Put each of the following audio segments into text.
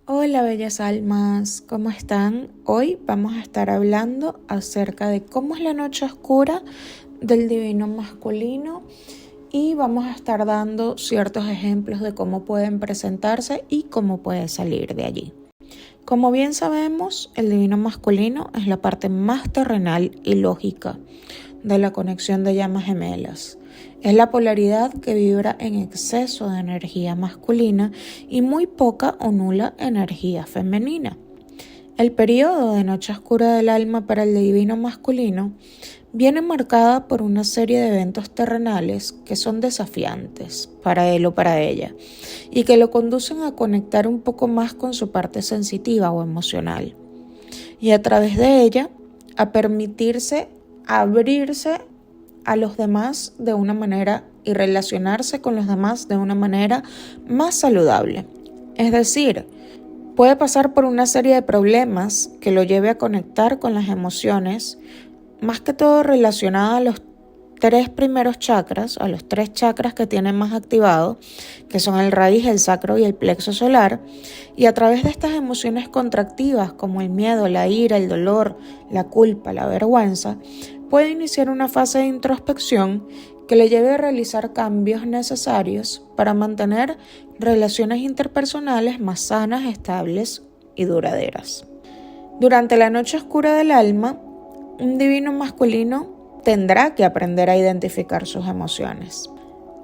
Hola bellas almas, ¿cómo están? Hoy vamos a estar hablando acerca de cómo es la noche oscura del divino masculino y vamos a estar dando ciertos ejemplos de cómo pueden presentarse y cómo puede salir de allí. Como bien sabemos, el divino masculino es la parte más terrenal y lógica de la conexión de llamas gemelas. Es la polaridad que vibra en exceso de energía masculina y muy poca o nula energía femenina. El periodo de noche oscura del alma para el divino masculino viene marcada por una serie de eventos terrenales que son desafiantes para él o para ella y que lo conducen a conectar un poco más con su parte sensitiva o emocional y a través de ella a permitirse abrirse a los demás de una manera y relacionarse con los demás de una manera más saludable. Es decir, puede pasar por una serie de problemas que lo lleve a conectar con las emociones, más que todo relacionada a los tres primeros chakras, a los tres chakras que tienen más activados, que son el raíz, el sacro y el plexo solar, y a través de estas emociones contractivas como el miedo, la ira, el dolor, la culpa, la vergüenza, puede iniciar una fase de introspección que le lleve a realizar cambios necesarios para mantener relaciones interpersonales más sanas, estables y duraderas. Durante la noche oscura del alma, un divino masculino tendrá que aprender a identificar sus emociones.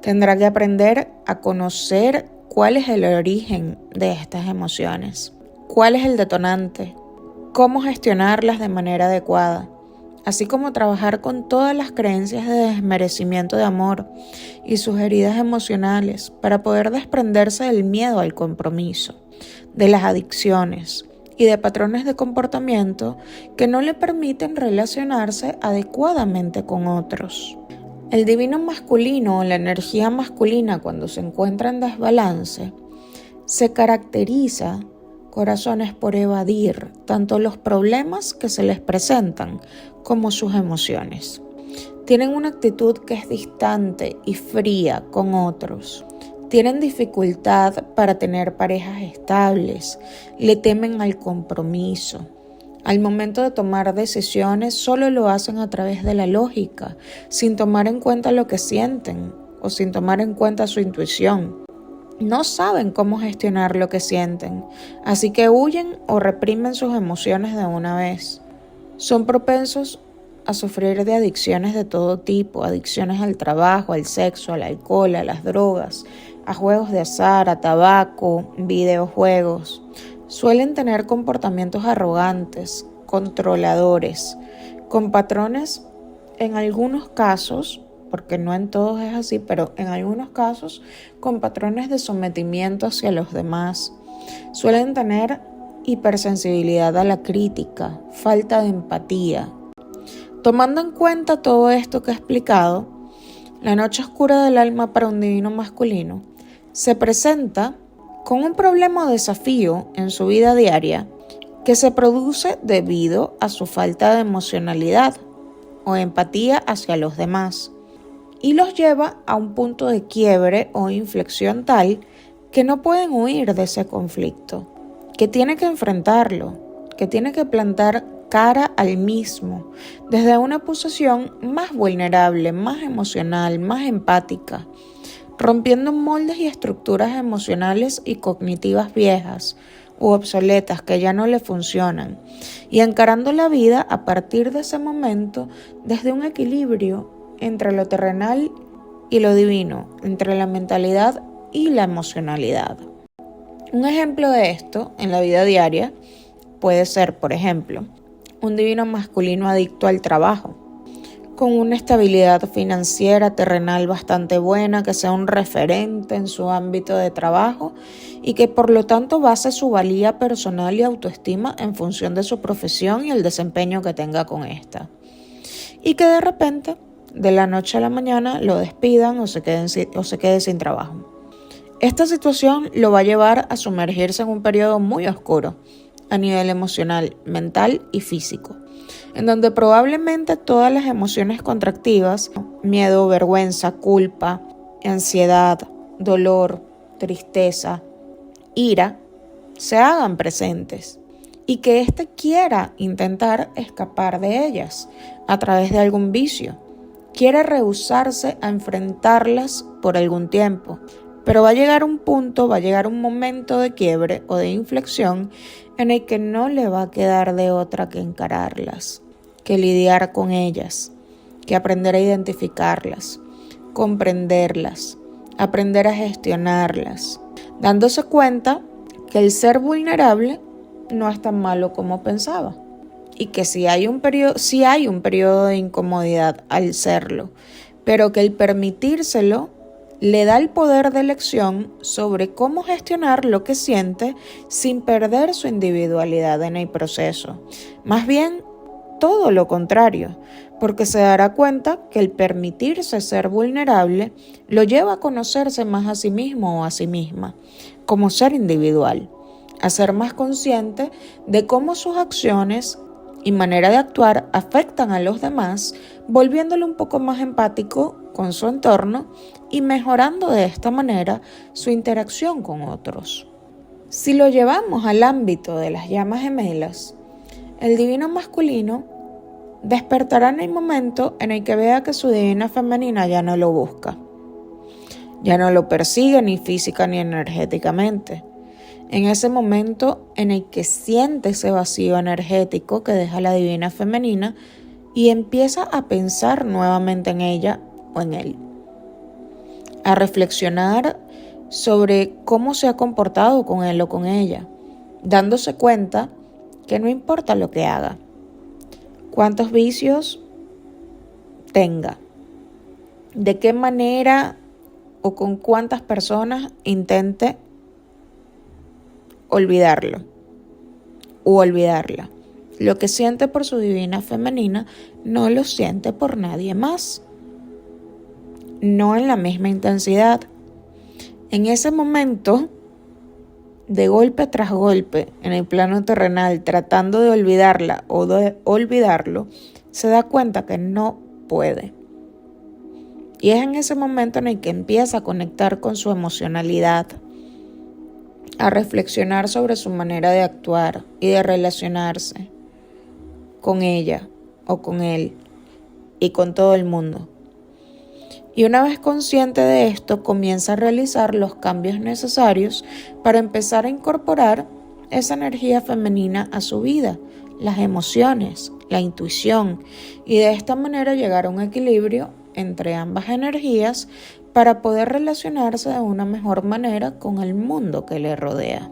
Tendrá que aprender a conocer cuál es el origen de estas emociones, cuál es el detonante, cómo gestionarlas de manera adecuada, así como trabajar con todas las creencias de desmerecimiento de amor y sus heridas emocionales para poder desprenderse del miedo al compromiso, de las adicciones y de patrones de comportamiento que no le permiten relacionarse adecuadamente con otros. El divino masculino o la energía masculina cuando se encuentra en desbalance se caracteriza, corazones, por evadir tanto los problemas que se les presentan como sus emociones. Tienen una actitud que es distante y fría con otros. Tienen dificultad para tener parejas estables, le temen al compromiso. Al momento de tomar decisiones solo lo hacen a través de la lógica, sin tomar en cuenta lo que sienten o sin tomar en cuenta su intuición. No saben cómo gestionar lo que sienten, así que huyen o reprimen sus emociones de una vez. Son propensos a sufrir de adicciones de todo tipo, adicciones al trabajo, al sexo, al alcohol, a las drogas, a juegos de azar, a tabaco, videojuegos. Suelen tener comportamientos arrogantes, controladores, con patrones en algunos casos, porque no en todos es así, pero en algunos casos con patrones de sometimiento hacia los demás. Suelen tener hipersensibilidad a la crítica, falta de empatía. Tomando en cuenta todo esto que he explicado, la noche oscura del alma para un divino masculino se presenta con un problema o desafío en su vida diaria que se produce debido a su falta de emocionalidad o empatía hacia los demás y los lleva a un punto de quiebre o inflexión tal que no pueden huir de ese conflicto, que tiene que enfrentarlo, que tiene que plantar cara al mismo, desde una posición más vulnerable, más emocional, más empática, rompiendo moldes y estructuras emocionales y cognitivas viejas u obsoletas que ya no le funcionan, y encarando la vida a partir de ese momento desde un equilibrio entre lo terrenal y lo divino, entre la mentalidad y la emocionalidad. Un ejemplo de esto en la vida diaria puede ser, por ejemplo, un divino masculino adicto al trabajo, con una estabilidad financiera terrenal bastante buena, que sea un referente en su ámbito de trabajo y que por lo tanto base su valía personal y autoestima en función de su profesión y el desempeño que tenga con esta. Y que de repente, de la noche a la mañana, lo despidan o se quede sin trabajo. Esta situación lo va a llevar a sumergirse en un periodo muy oscuro a nivel emocional, mental y físico, en donde probablemente todas las emociones contractivas, miedo, vergüenza, culpa, ansiedad, dolor, tristeza, ira, se hagan presentes y que éste quiera intentar escapar de ellas a través de algún vicio. Quiere rehusarse a enfrentarlas por algún tiempo, pero va a llegar un punto, va a llegar un momento de quiebre o de inflexión en el que no le va a quedar de otra que encararlas, que lidiar con ellas, que aprender a identificarlas, comprenderlas, aprender a gestionarlas, dándose cuenta que el ser vulnerable no es tan malo como pensaba y que sí hay un periodo de incomodidad al serlo, pero que el permitírselo le da el poder de elección sobre cómo gestionar lo que siente sin perder su individualidad en el proceso. Más bien, todo lo contrario, porque se dará cuenta que el permitirse ser vulnerable lo lleva a conocerse más a sí mismo o a sí misma, como ser individual, a ser más consciente de cómo sus acciones y manera de actuar afectan a los demás, volviéndolo un poco más empático con su entorno y mejorando de esta manera su interacción con otros. Si lo llevamos al ámbito de las llamas gemelas, el divino masculino despertará en el momento en el que vea que su divina femenina ya no lo busca, ya no lo persigue ni física ni energéticamente. En ese momento en el que siente ese vacío energético que deja la divina femenina y empieza a pensar nuevamente en ella o en él, a reflexionar sobre cómo se ha comportado con él o con ella, dándose cuenta que no importa lo que haga, cuántos vicios tenga, de qué manera o con cuántas personas intente olvidarlo o olvidarla. Lo que siente por su divina femenina no lo siente por nadie más, no en la misma intensidad. En ese momento, de golpe tras golpe, en el plano terrenal, tratando de olvidarla o de olvidarlo, se da cuenta que no puede. Y es en ese momento en el que empieza a conectar con su emocionalidad, a reflexionar sobre su manera de actuar y de relacionarse con ella o con él y con todo el mundo. Y una vez consciente de esto, comienza a realizar los cambios necesarios para empezar a incorporar esa energía femenina a su vida, las emociones, la intuición, y de esta manera llegar a un equilibrio entre ambas energías para poder relacionarse de una mejor manera con el mundo que le rodea.